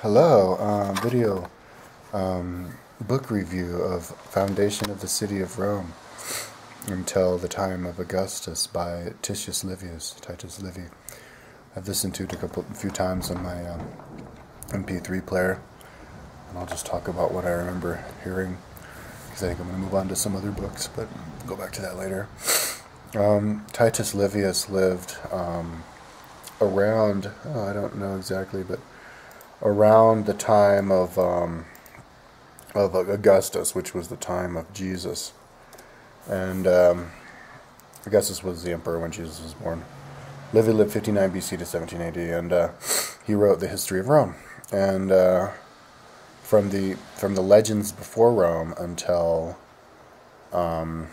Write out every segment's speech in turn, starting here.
Hello, video book review of Foundation of the City of Rome until the time of Augustus by Titus Livy. I've listened to it a few times on my MP3 player, and I'll just talk about what I remember hearing, because I think I'm going to move on to some other books, but we'll go back to that later. Titus Livius lived around, I don't know exactly, but around the time of Augustus, which was the time of Jesus. And Augustus was the emperor when Jesus was born. Livy lived 59 BC to 17 AD, and he wrote the history of Rome. And from the legends before Rome until all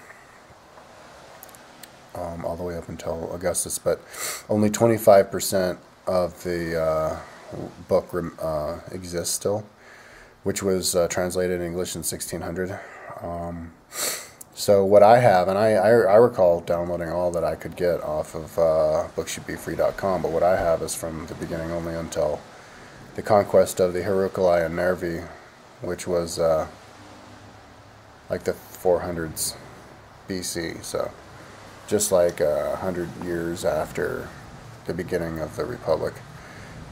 the way up until Augustus, but only 25% of the book exists still, which was translated in English in 1600. So what I have, and I recall downloading all that I could get off of booksshouldbefree.com, but what I have is from the beginning only until the conquest of the Heraclei and Nervi, which was like the 400s BC, so just like 100 years after the beginning of the Republic.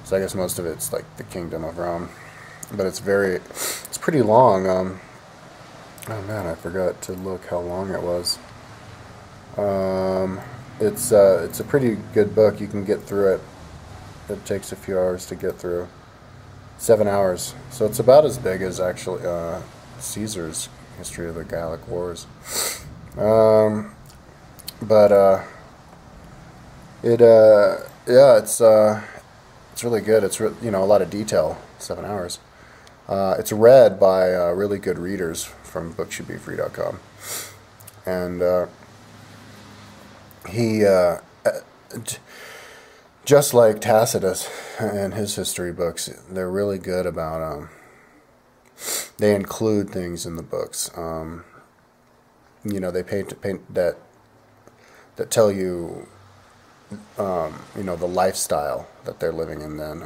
So I guess most of it's like the Kingdom of Rome, but it's pretty long. Oh man, I forgot to look how long it was. It's a pretty good book. You can get through it. It takes a few hours to get through. 7 hours. So it's about as big as actually Caesar's History of the Gallic Wars. It's really good. It's a lot of detail. 7 hours. It's read by really good readers from booksshouldbefree.com, and he just like Tacitus and his history books, they're really good about they include things in the books. They paint that tell you the lifestyle that they're living in then,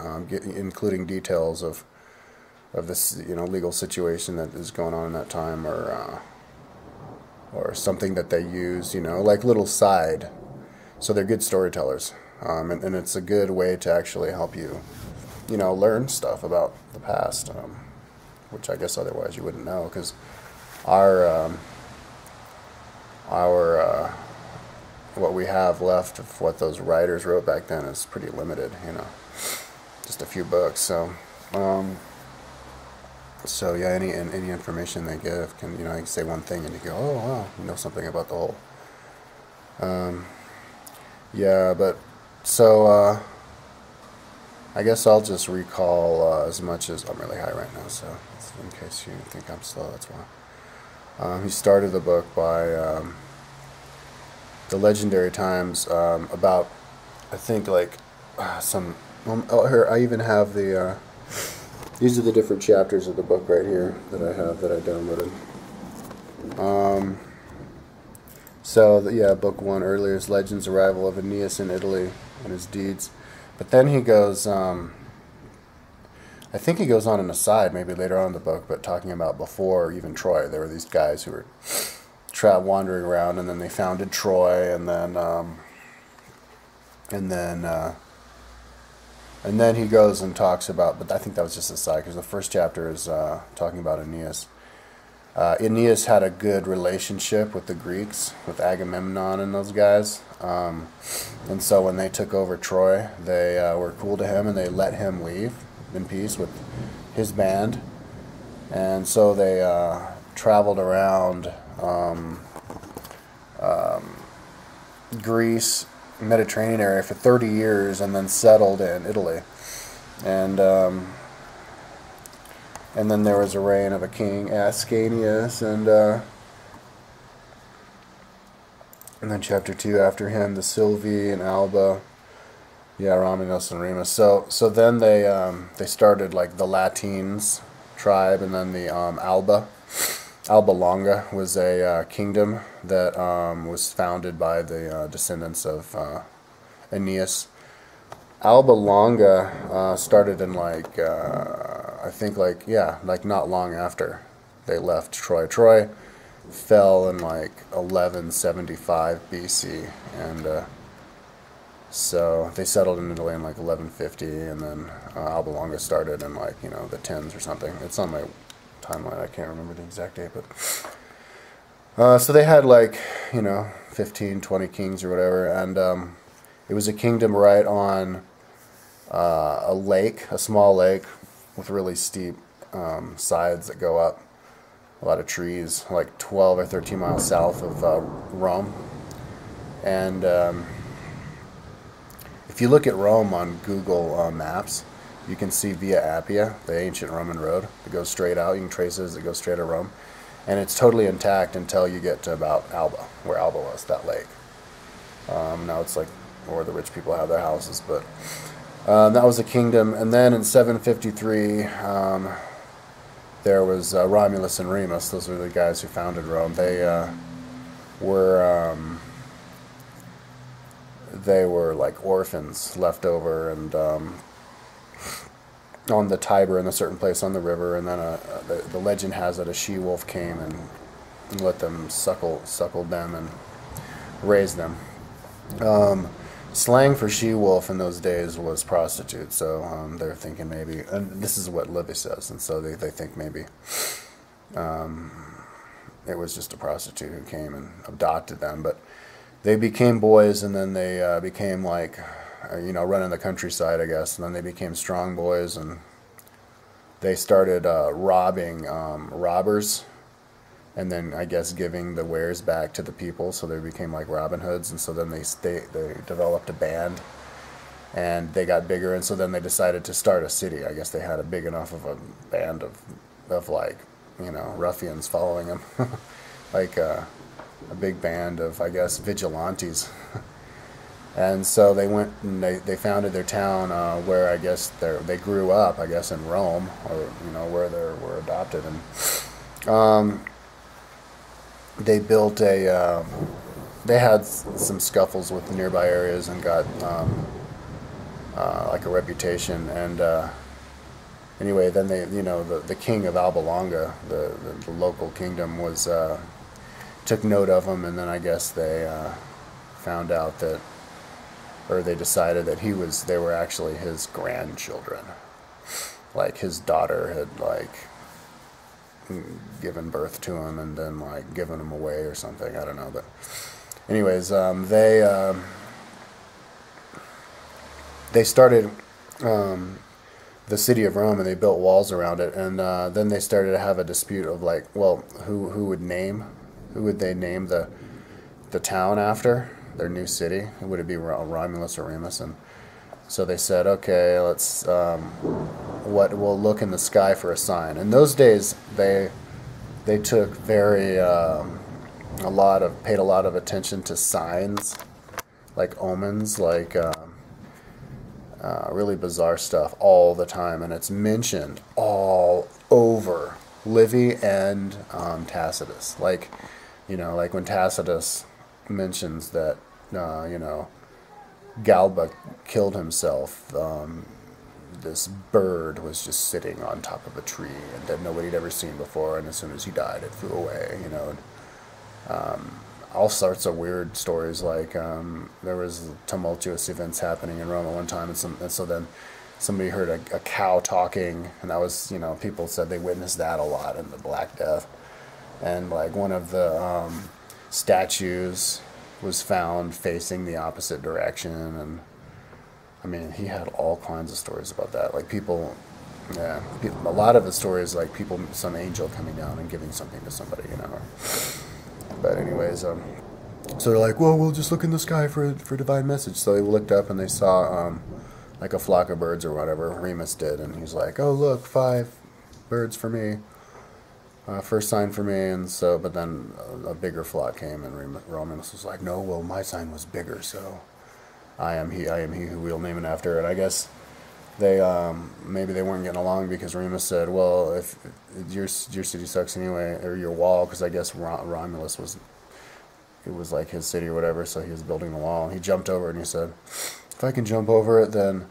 including details of this legal situation that is going on in that time, or something that they use, like little side. So they're good storytellers, and it's a good way to actually help you learn stuff about the past, which I guess otherwise you wouldn't know, because our what we have left of what those writers wrote back then is pretty limited, just a few books. So yeah, any information they give can, you can say one thing and you go, oh wow, you know something about the whole. Yeah, but so I guess I'll just recall as much as I'm really high right now, so in case you think I'm slow, that's why. He started the book by the legendary times, about, I think, like some. Oh, here I even have the. These are the different chapters of the book right here that I have, that I downloaded. Book 1, Earliest Legends, Arrival of Aeneas in Italy and his deeds. But then he goes, I think he goes on an aside maybe later on in the book, but talking about before even Troy, there were these guys who were wandering around, and then they founded Troy, and then he goes and talks about, but I think that was just a side, because the first chapter is talking about Aeneas. Aeneas had a good relationship with the Greeks, with Agamemnon and those guys, and so when they took over Troy, they were cool to him, and they let him leave in peace with his band. And so they traveled around Greece, Mediterranean area for 30 years, and then settled in Italy. And then there was a reign of a king, Ascanius, and then chapter 2 after him, the Silvi and Alba, Romulus and Remus. So then they started like the Latines tribe, and then the Alba Longa was a kingdom that was founded by the descendants of Aeneas. Alba Longa started in like I think like, yeah, like not long after they left Troy. Troy fell in like 1175 BC, and so they settled in Italy in like 1150, and then Alba Longa started in like, the 10s or something. It's on my timeline. I can't remember the exact date, but so they had like 15, 20 kings or whatever, and it was a kingdom right on a lake, a small lake with really steep sides that go up. A lot of trees, like 12 or 13 miles south of Rome. And if you look at Rome on Google Maps, you can see Via Appia, the ancient Roman road that goes straight out. You can trace it as it goes straight to Rome. And it's totally intact until you get to about Alba, where Alba was, that lake. Now it's like where the rich people have their houses, but that was a kingdom. And then in 753, there was Romulus and Remus. Those were the guys who founded Rome. They were like orphans left over, and on the Tiber in a certain place on the river. And then the legend has it a she-wolf came and let them suckled them and raised them. Slang for she-wolf in those days was prostitute, so they're thinking maybe, and this is what Livy says, and so they think maybe it was just a prostitute who came and adopted them. But they became boys, and then they became like, running the countryside, I guess, and then they became strong boys, and they started robbing robbers, and then I guess giving the wares back to the people, so they became like Robin Hoods. And so then they developed a band, and they got bigger, and so then they decided to start a city. I guess they had a big enough of a band of like, ruffians following them, like a big band of, I guess, vigilantes. And so they went and they founded their town where I guess they grew up, I guess, in Rome, or where they were adopted. And they built they had some scuffles with the nearby areas and got like a reputation. And anyway, then they, the king of Alba Longa, the local kingdom, was took note of them, and then I guess they found out that, or they decided that they were actually his grandchildren. Like his daughter had like given birth to him and then like given him away or something. I don't know, but anyways, they started the city of Rome, and they built walls around it, and then they started to have a dispute of like, well, who would they name the town after, their new city? Would it be Romulus or Remus? And so they said, okay, let's we'll look in the sky for a sign. In those days, they took paid a lot of attention to signs, like omens, like really bizarre stuff all the time, and it's mentioned all over Livy and Tacitus. Like, like when Tacitus mentions that, Galba killed himself, this bird was just sitting on top of a tree and that nobody had ever seen before, and as soon as he died, it flew away, all sorts of weird stories. Like there was tumultuous events happening in Rome at one time, and so then somebody heard a cow talking, and that was, people said they witnessed that a lot in the Black Death. And like one of the statues was found facing the opposite direction, and I mean, he had all kinds of stories about that. Like a lot of the stories, like some angel coming down and giving something to somebody, But anyways, so they're like, well, we'll just look in the sky for divine message. So they looked up and they saw like a flock of birds or whatever. Remus did, and he's like, oh, look, 5 birds for me. First sign for me. And so, but then a bigger flock came, and Romulus was like, no, well, my sign was bigger, so I am he who we'll name it after. And I guess they maybe they weren't getting along, because Remus said, well, if your city sucks anyway, or your wall, because I guess Romulus it was like his city or whatever, so he was building the wall, and he jumped over it, and he said, if I can jump over it, then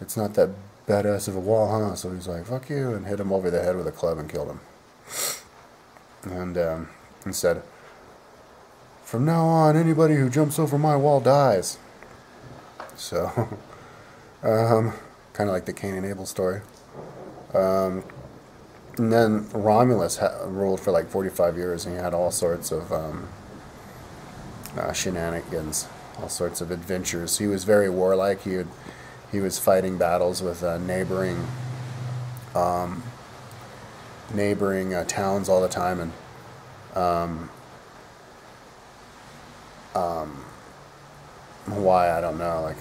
it's not that badass of a wall, huh? So he's like, fuck you, and hit him over the head with a club and killed him. And said, from now on, anybody who jumps over my wall dies. So, kind of like the Cain and Abel story. And then Romulus ruled for like 45 years, and he had all sorts of shenanigans, all sorts of adventures. He was very warlike. He was fighting battles with neighboring towns all the time, and why, I don't know. Like,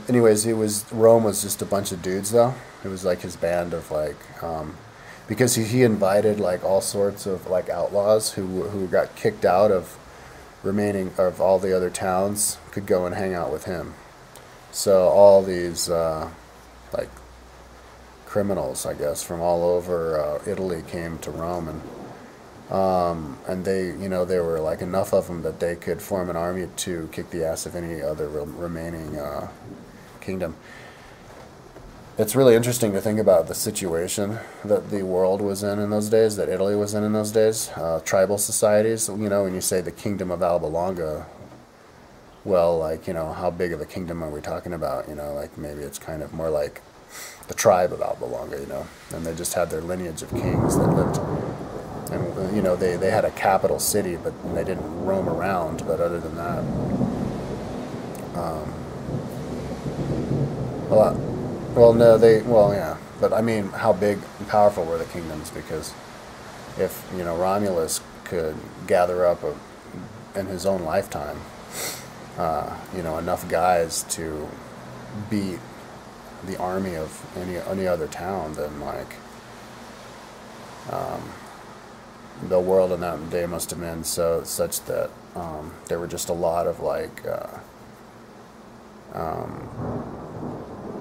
anyways, Rome was just a bunch of dudes, though. It was like his band of like, because he invited like all sorts of like outlaws who got kicked out of all the other towns could go and hang out with him. So all these like criminals, I guess, from all over Italy came to Rome, and they, there were like enough of them that they could form an army to kick the ass of any other remaining kingdom. It's really interesting to think about the situation that the world was in those days, that Italy was in those days. Tribal societies, when you say the kingdom of Alba Longa, well, like, how big of a kingdom are we talking about? Like maybe it's kind of more like the tribe of Alba Longa, and they just had their lineage of kings that lived, and, they had a capital city, but they didn't roam around, but other than that, a lot. Yeah, but I mean, how big and powerful were the kingdoms? Because if, Romulus could gather up in his own lifetime, enough guys to beat the army of any other town, then like, the world in that day must have been such that there were just a lot of like,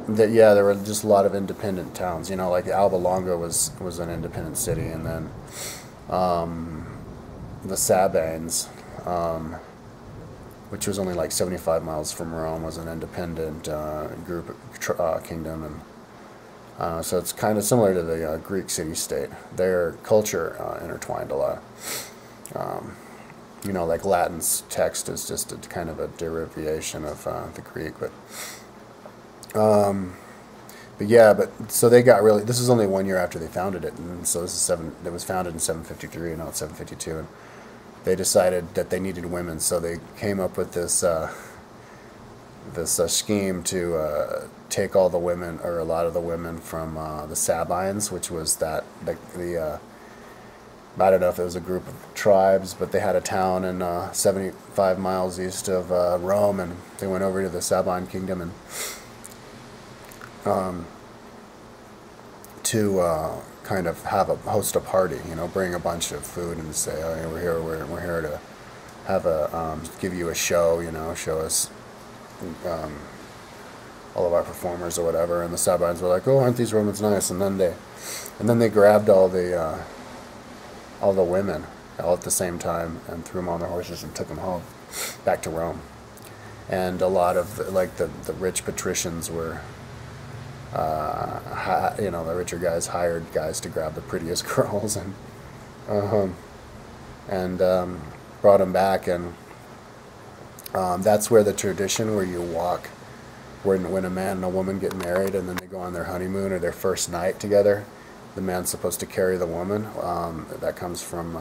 there were just a lot of independent towns. Like Alba Longa was an independent city, and then the Sabines, which was only like 75 miles from Rome, was an independent kingdom, and so it's kind of similar to the Greek city-state. Their culture intertwined a lot. Like Latin's text is just a kind of a derivation of the Greek, but so they got really. This is only 1 year after they founded it, and so this is It was founded in 753, and now it's 752, and they decided that they needed women, so they came up with this scheme to take all the women, or a lot of the women, from the Sabines, which was I don't know if it was a group of tribes, but they had a town in 75 miles east of Rome, and they went over to the Sabine kingdom and to kind of host a party, bring a bunch of food and say, oh, we're here to have give you a show, show us all of our performers or whatever. And the Sabines were like, oh, aren't these Romans nice? And then they grabbed all the women all at the same time and threw them on their horses and took them home back to Rome. And a lot of the rich patricians were, the richer guys hired guys to grab the prettiest girls and brought them back, and that's where the tradition where you walk, when a man and a woman get married and then they go on their honeymoon or their first night together, the man's supposed to carry the woman. That comes from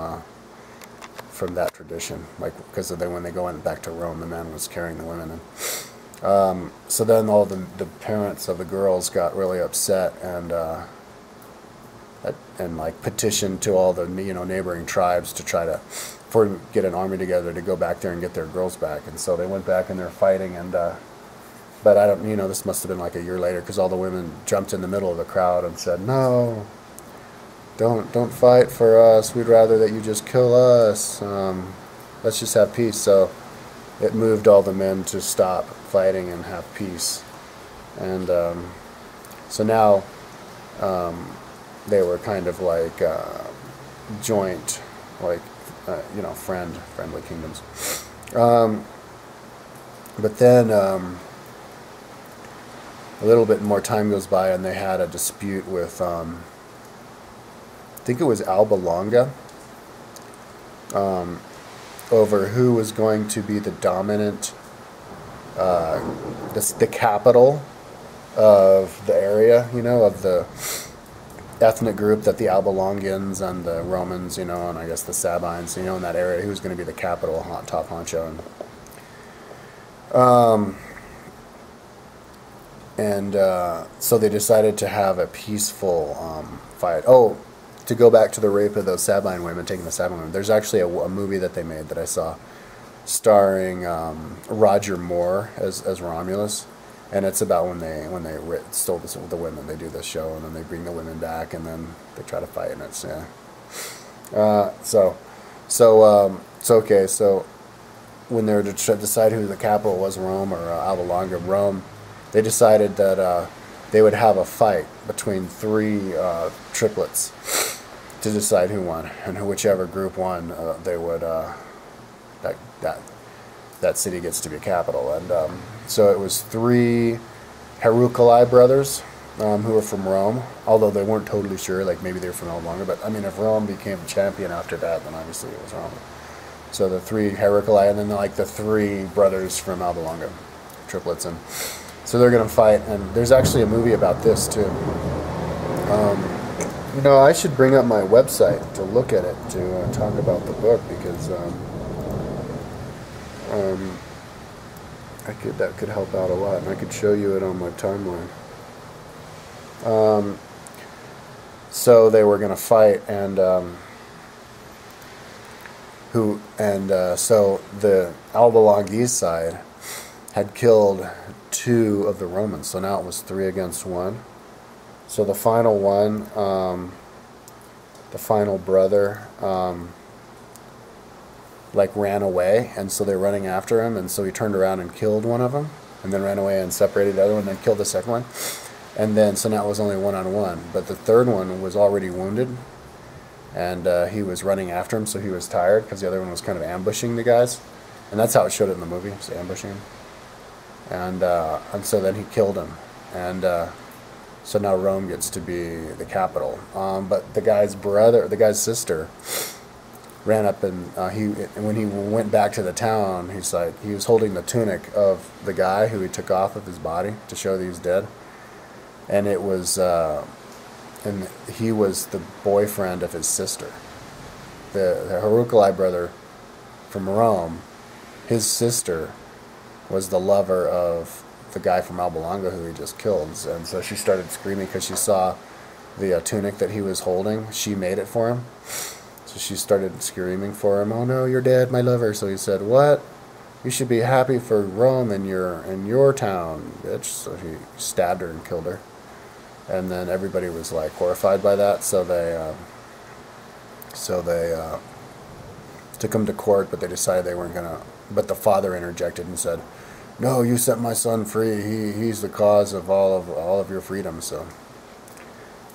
that tradition, like, because when they go back to Rome, the man was carrying the women. So then all the parents of the girls got really upset and like petitioned to all the neighboring tribes to try to get an army together to go back there and get their girls back. And so they went back and they're fighting, and but I don't, this must have been like a year later, because all the women jumped in the middle of the crowd and said, no, don't fight for us, we'd rather that you just kill us, let's just have peace. So it moved all the men to stop fighting and have peace. And so now they were kind of like joint, like, friendly kingdoms. But then a little bit more time goes by, and they had a dispute with, I think it was Alba Longa, over who was going to be the dominant, the capital of the area, you know, of the ethnic group that the Alba Longans and the Romans, you know, and I guess the Sabines, you know, in that area, who was going to be the capital, top honcho. So they decided to have a peaceful fight. Oh, to go back to the rape of those Sabine women, taking the Sabine women, there's actually a movie that they made that I saw, starring Roger Moore as Romulus, and it's about when they stole the women. They do this show, and then they bring the women back, and then they try to fight, and it's okay. So when they were to decide who the capital was, Rome or Alba Longa, Rome, they decided that they would have a fight between three triplets to decide who won, and whichever group won, they would that city gets to be a capital. And so it was three Heraclii brothers who were from Rome, although they weren't totally sure, like maybe they were from Alba Longa, but I mean, if Rome became champion after that, then obviously it was Rome. So the three Heraclii, and then like the three brothers from Alba Longa, triplets, and so they're going to fight. And there's actually a movie about this too. You know, I should bring up my website to look at it, to talk about the book, because that could help out a lot, and I could show you it on my timeline. So they were going to fight, and so the Alba Longese side had killed 2 of the Romans, so now it was 3 against 1. So the final one, the final brother, like ran away, and so they're running after him, and so he turned around and killed one of them, and then ran away and separated the other one, and then killed the second one, and then so now it was only 1-on-1, but the third one was already wounded, and he was running after him, so he was tired because the other one was kind of ambushing the guys, and that's how it showed it in the movie, so ambushing him, and so then he killed him, and so now Rome gets to be the capital. But the guy's sister ran up, and when he went back to the town, he's like, he was holding the tunic of the guy who he took off of his body to show that he was dead, and it was and he was the boyfriend of his sister, the Heraclii brother from Rome. His sister was the lover of the guy from Alba Longa who he just killed, and so she started screaming because she saw the tunic that he was holding. She made it for him, so she started screaming for him, "Oh no, you're dead, my lover." So he said, "What? You should be happy for Rome in your town, bitch." So he stabbed her and killed her, and then everybody was like horrified by that. So they took him to court, but they decided they weren't gonna. But the father interjected and said, "No, you set my son free. He's the cause of all of your freedom." So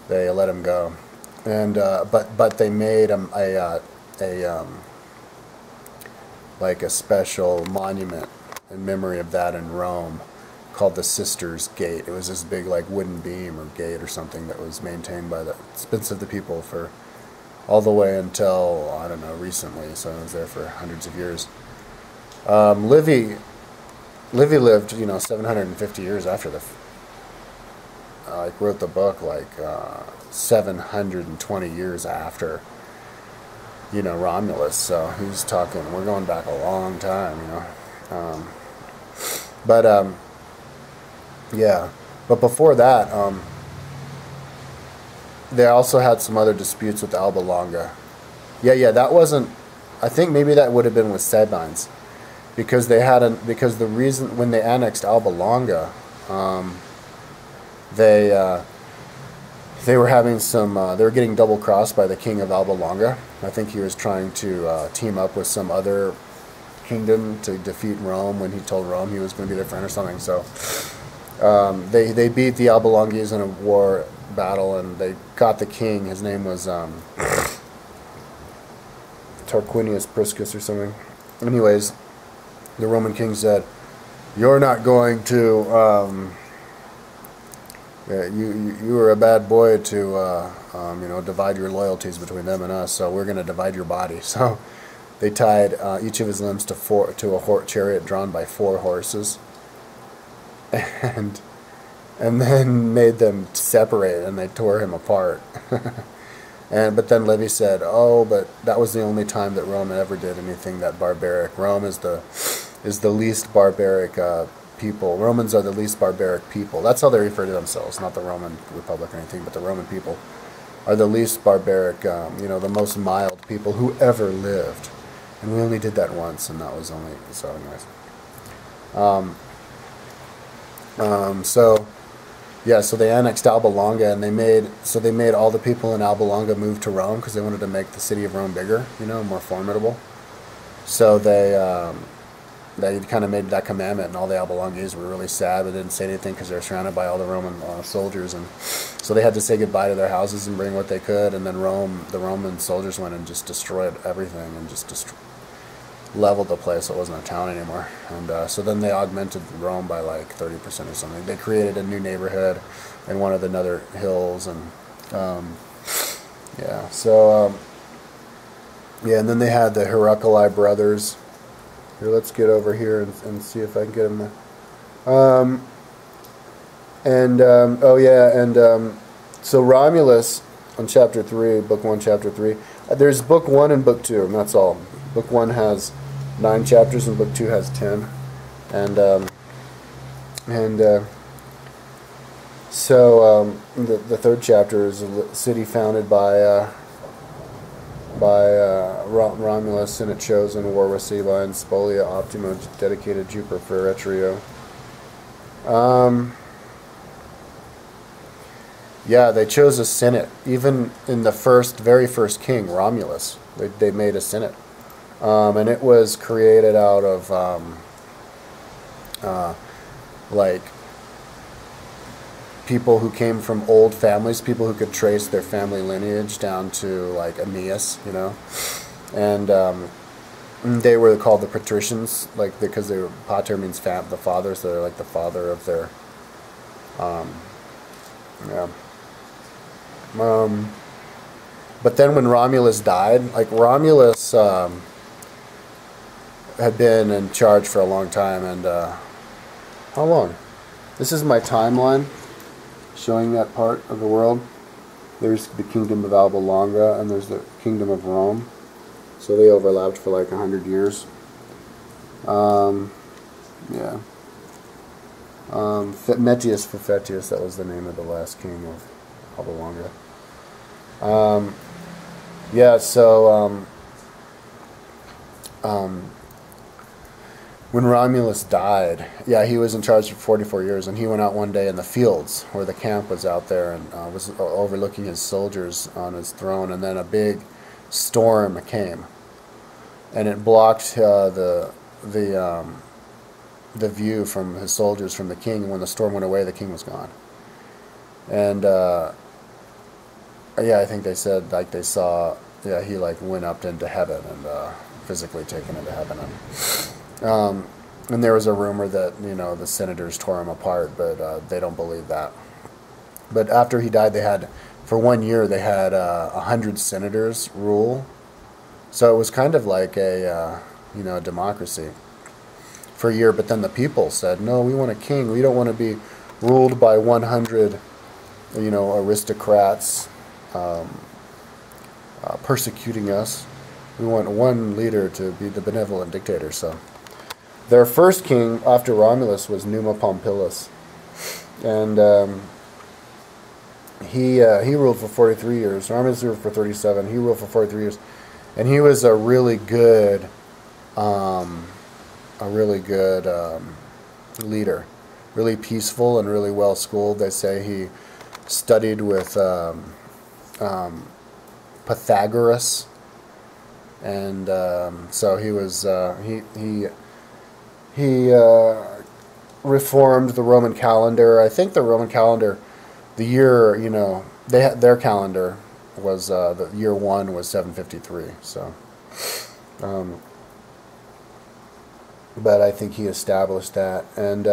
they let him go, and but they made him like a special monument in memory of that in Rome, called the Sisters' Gate. It was this big like wooden beam or gate or something that was maintained by the expense of the people for all the way until, I don't know, recently. So it was there for hundreds of years. Livy lived, 750 years after wrote the book 720 years after, Romulus. So he's talking, we're going back a long time, yeah. But before that, they also had some other disputes with Alba Longa. Yeah, that wasn't, I think maybe that would have been with Sabines. Because because the reason when they annexed Alba Longa, they were having they were getting double crossed by the king of Alba Longa. I think he was trying to team up with some other kingdom to defeat Rome when he told Rome he was going to be their friend or something. So they beat the Alba Longese in a war battle, and they got the king. His name was Tarquinius Priscus or something. Anyways, the Roman king said, "You're not going to You were a bad boy to divide your loyalties between them and us. So we're going to divide your body. So they tied each of his limbs to a chariot drawn by 4 horses, and then made them separate, and they tore him apart. But then Livy said, "Oh, but that was the only time that Rome ever did anything that barbaric. Rome is the least barbaric people. Romans are the least barbaric people." That's how they refer to themselves, not the Roman Republic or anything, but the Roman people are the least barbaric, the most mild people who ever lived. And we only did that once, and that was only, so anyways. So they annexed Alba Longa, and they made all the people in Alba Longa move to Rome because they wanted to make the city of Rome bigger, more formidable. So they kind of made that commandment, and all the Alba Longese were really sad, but didn't say anything because they were surrounded by all the Roman soldiers, and so they had to say goodbye to their houses and bring what they could. And then the Roman soldiers went and just destroyed everything and just leveled the place. So it wasn't a town anymore. And so then they augmented Rome by like 30% or something. They created a new neighborhood in one of the nether hills, and and then they had the Heracli brothers. Here, let's get over here and see if I can get them there. So Romulus on chapter 3, book 1, chapter 3. There's book 1 and book 2, and that's all. Book 1 has 9 chapters, and book 2 has 10. The third chapter is a city founded by Romulus, and it shows in war with Sabine, Spolia Optima, dedicated Jupiter Ferretrio. They chose a senate. Even in the very first king, Romulus, they made a senate. And it was created out of people who came from old families, people who could trace their family lineage down to like Aeneas, and they were called the Patricians, because they were, pater means the father, so they're like the father of their but then when Romulus died, Romulus had been in charge for a long time, and how long? This is my timeline showing that part of the world. There's the kingdom of Alba Longa, and there's the kingdom of Rome. So they overlapped for like 100 years. Metius Fufetius, that was the name of the last king of Alba Longa. When Romulus died, he was in charge for 44 years, and he went out one day in the fields where the camp was out there, and was overlooking his soldiers on his throne, and then a big storm came, and it blocked the view from his soldiers from the king, and when the storm went away, the king was gone. And I think they said they saw he went up into heaven and physically taken into heaven, and there was a rumor that the senators tore him apart, but they don't believe that. But after he died, for 1 year they had 100 senators rule, so it was kind of like a democracy for a year. But then the people said, no, we want a king. We don't want to be ruled by 100 aristocrats persecuting us. We want one leader to be the benevolent dictator. So their first king after Romulus was Numa Pompilius, and he ruled for 43 years. Romulus ruled for 37. He ruled for 43 years, and he was a really good leader, really peaceful and really well schooled. They say he studied with Pythagoras, and so he was he reformed the Roman calendar. I think the Roman calendar, the year they had, their calendar was the year 1 was 753. So, but I think he established that, and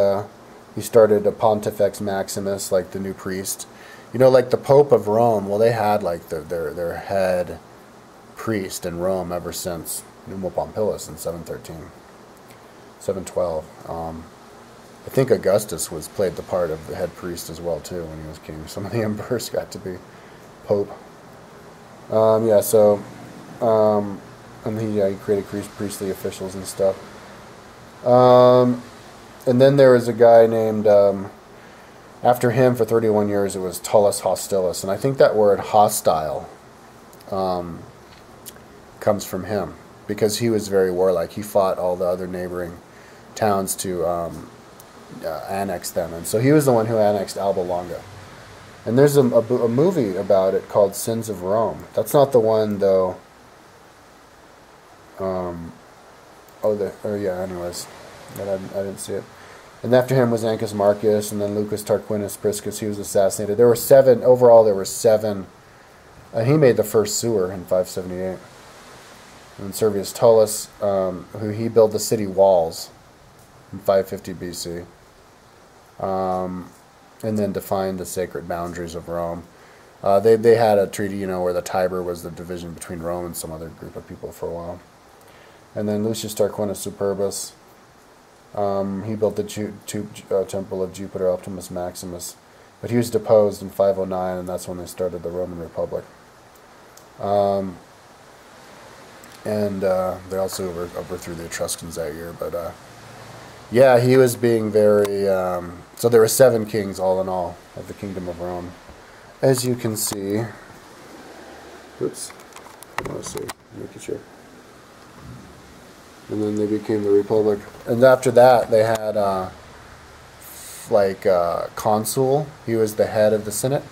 He started a Pontifex Maximus, like the new priest. You know, like the Pope of Rome, well, they had like their head priest in Rome ever since Numa Pompilius in 713, 712. I think Augustus played the part of the head priest as well too when he was king. Some of the emperors got to be Pope. Yeah, so and he created priestly officials and stuff. And then there was a guy named, after him for 31 years, it was Tullus Hostilus. And I think that word hostile comes from him, because he was very warlike. He fought all the other neighboring towns to annex them. And so he was the one who annexed Alba Longa. And there's a movie about it called Sins of Rome. That's not the one, though. Anyways. I didn't see it. And after him was Ancus Marcius, and then Lucas Tarquinius Priscus. He was assassinated. There were 7, overall there were 7. He made the first sewer in 578. And Servius Tullus, who he built the city walls in 550 BC. And then defined the sacred boundaries of Rome. They had a treaty, where the Tiber was the division between Rome and some other group of people for a while. And then Lucius Tarquinius Superbus, he built the temple of Jupiter Optimus Maximus, but he was deposed in 509, and that's when they started the Roman Republic. And they also overthrew the Etruscans that year, but yeah, he was being very. So there were 7 kings all in all of the Kingdom of Rome, as you can see. Oops, I want to see, make sure. And then they became the Republic. And after that, they had consul. He was the head of the Senate,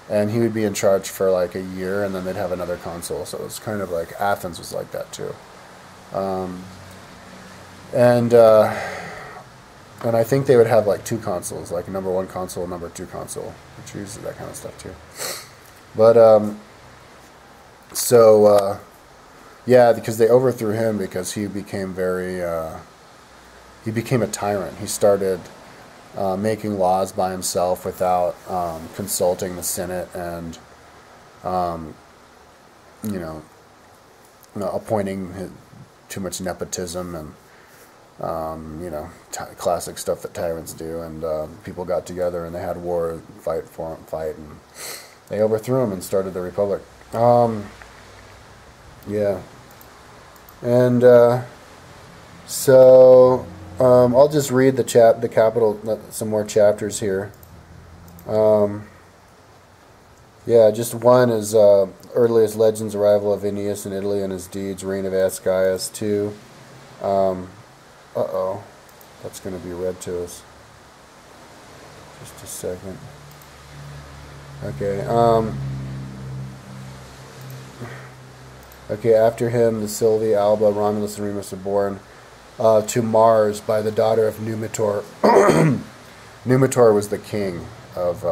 and he would be in charge for like a year, and then they'd have another consul. So it was kind of like Athens was like that too. And I think they would have like 2 consuls, like number 1 consul, number 2 consul, which uses that kind of stuff too. But yeah, because they overthrew him because he became he became a tyrant. He started making laws by himself without consulting the Senate and, appointing too much nepotism and, classic stuff that tyrants do. And people got together and they had war, fight, and they overthrew him and started the Republic. Yeah. And so I'll just read the capital, some more chapters here. Yeah, just one is earliest legends, arrival of Aeneas in Italy and his deeds, reign of Ascaius. 2. That's going to be read to us. Just a second. Okay. Okay, after him, the Silvi, Alba, Romulus, and Remus are born to Mars by the daughter of Numitor. Numitor was the king of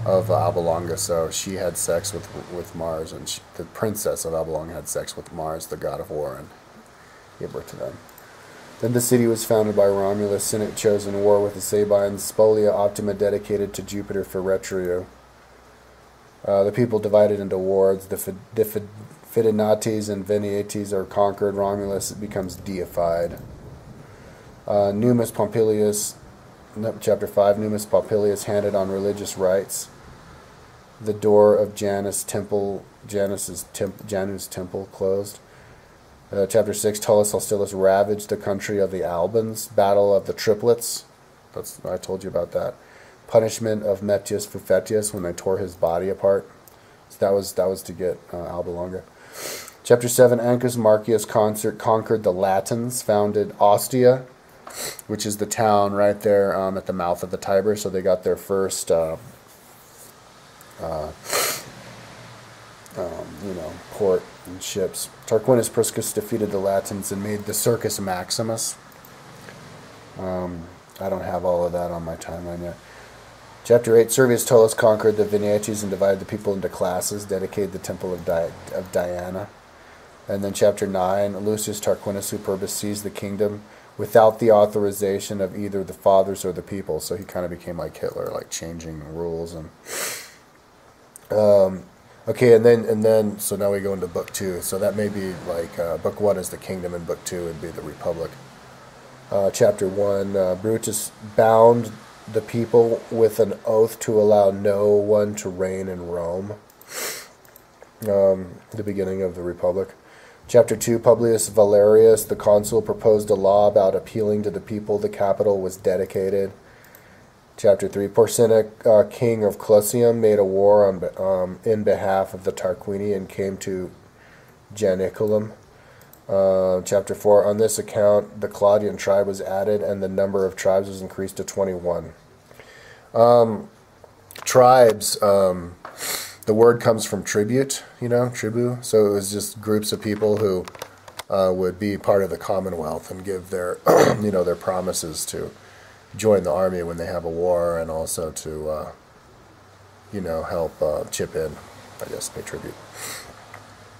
Alba Longa, so she had sex with Mars, and the princess of Alba Longa had sex with Mars, the god of war, and gave birth to them. Then the city was founded by Romulus, Senate chosen, war with the Sabines, Spolia Optima dedicated to Jupiter for Retrio. The people divided into wards. The Fidinates and Veniates are conquered. Romulus becomes deified. Numus Pompilius, chapter 5, Numus Pompilius handed on religious rights. The door of Janus' temple closed. Chapter 6, Tullus Hostilus ravaged the country of the Albans. Battle of the Triplets. I told you about that. Punishment of Metius Fufetius when they tore his body apart. So that was to get Alba Longa. Chapter 7, Ancus Marcius conquered the Latins, founded Ostia, which is the town right there at the mouth of the Tiber. So they got their first, port and ships. Tarquinius Priscus defeated the Latins and made the Circus Maximus. I don't have all of that on my timeline yet. Chapter 8, Servius Tullus conquered the Veniates and divided the people into classes, dedicated the temple of Diana. And then chapter 9, Lucius Tarquinius Superbus seized the kingdom without the authorization of either the fathers or the people. So he kind of became like Hitler, like changing rules. And okay, and then so now we go into book 2. So that may be like book 1 is the kingdom, and book 2 would be the republic. Chapter 1, Brutus bound the people with an oath to allow no one to reign in Rome. The beginning of the republic. Chapter 2, Publius Valerius, the consul, proposed a law about appealing to the people. The capital was dedicated. Chapter 3, Porcinet, king of Clusium, made a war in behalf of the Tarquini and came to Janiculum. Chapter 4, on this account, the Claudian tribe was added, and the number of tribes was increased to 21. Tribes, the word comes from tribute, tribu. So it was just groups of people who would be part of the Commonwealth and give their, their promises to join the army when they have a war, and also to, help chip in, I guess, pay tribute.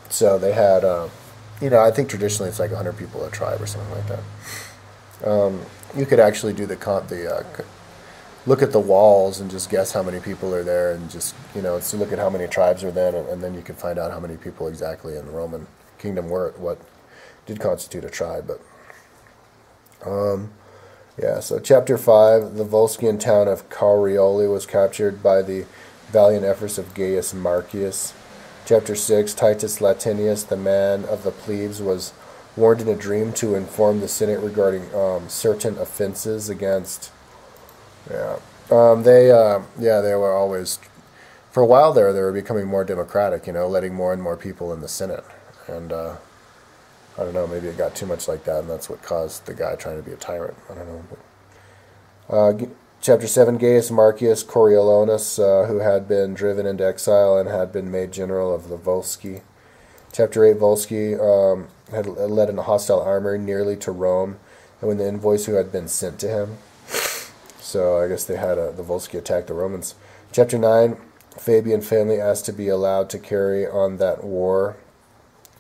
So they had, I think traditionally it's like 100 people a tribe or something like that. You could actually do look at the walls and just guess how many people are there, and just, so look at how many tribes are there, and then you can find out how many people exactly in the Roman kingdom were what did constitute a tribe. But so chapter 5, the Volscian town of Carioli was captured by the valiant efforts of Gaius Marcius. Chapter 6, Titus Latinius, the man of the plebes, was warned in a dream to inform the Senate regarding certain offenses against. They were always, for a while there, they were becoming more democratic, letting more and more people in the Senate. And I don't know, maybe it got too much like that, and that's what caused the guy trying to be a tyrant. I don't know. But, chapter 7, Gaius Marcius Coriolanus, who had been driven into exile and had been made general of the Volsci. Chapter 8, Volsci had led in a hostile army nearly to Rome, and when the envoys who had been sent to him. So I guess they had the Volsci attack the Romans. Chapter 9, Fabian family asked to be allowed to carry on that war,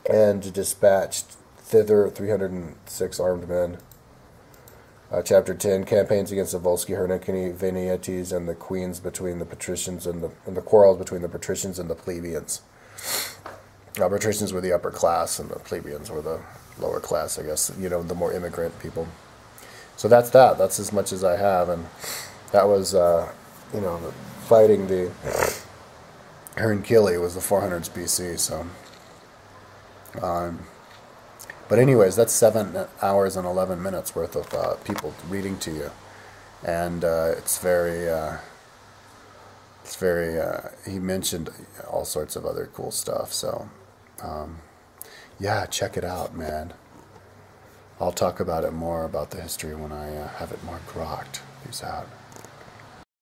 and dispatched thither 306 armed men. Chapter 10, campaigns against the Volsci, Hernicini, Venietes, and the queens between the patricians and the quarrels between the patricians and the plebeians. Patricians were the upper class, and the plebeians were the lower class, I guess, the more immigrant people. So that's that. That's as much as I have, and that was, fighting the Hernicili was the 400s BC, so... but anyways, that's 7 hours and 11 minutes worth of people reading to you, and it's very. He mentioned all sorts of other cool stuff. So, check it out, man. I'll talk about it more about the history when I have it more grokked. Peace out.